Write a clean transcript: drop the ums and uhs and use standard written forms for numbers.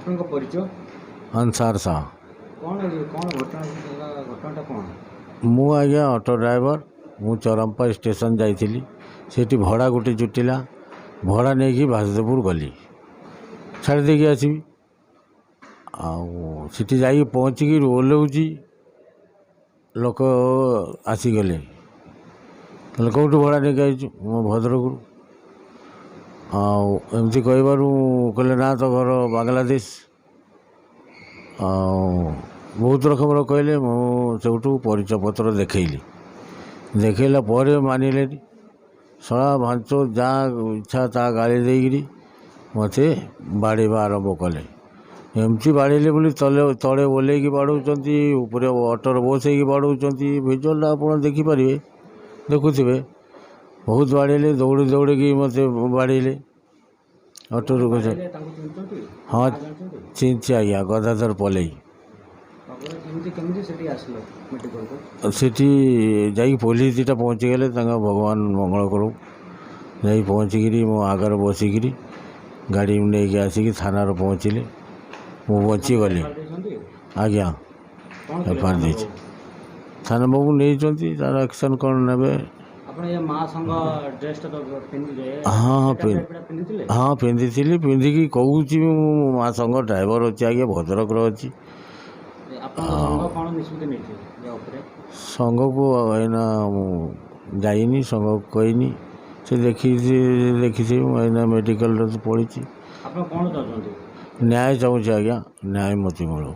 ଆପଣଙ୍କ ପରିଚୟ? अंसार साह କ'ଣ କ'ଣ ଘଟଣାଟା କ'ଣ? मु आज्ञा ऑटो ड्राइवर मु चरंपा स्टेशन जाइली सेठी भड़ा गोटे जुटिला भड़ा नहीं कि बासुदेवपुर गली छाड़ी देकी आसबि आठी जा पहुँचिकी ओह्लौची लोक आसीगले कौटू भड़ा नहीं आई मो भद्रक आमती कहबारू कहले ना तो घर बांग्लादेश बहुत रकम कहले मुझू परिचय पत्र देखली देखला मानिले सड़ा भांच जहाँ इच्छा ता गाड़ी देकरी मत बाड़ेवा आरंभ कले एमती बाड़े बोली तले तले ओल्लैक बाड़ौंट ऊपर अटोर बसैक बाड़ौंट भिजुआल आप देखिपारे देखुवे बहुत बाड़े दौड़ी दौड़ी मत बाड़े अटो हाँ चिंची आज्ञा गदाधर पलई सेठी जाई पुलिस दुटा पहुँचीगले भगवान मंगल करूँ जा पहुँचिकी मो आगर बसिकी गाड़ी नहीं आसिक थाना पहुँचले मु बची गली आज्ञा एफआईआर दे थाना बाबू नहीं तार एक्शन कौन ने हाँ पिंधि पिंधिकी कहूँ माँ संग ड्राइवर अच्छे आज्ञा भद्रक अच्छी संघ को एना जाइनी संघ कहनी से देखी एना मेडिकल पड़ी न्याय चाहूँ आज्ञा न्याय मत मिलू।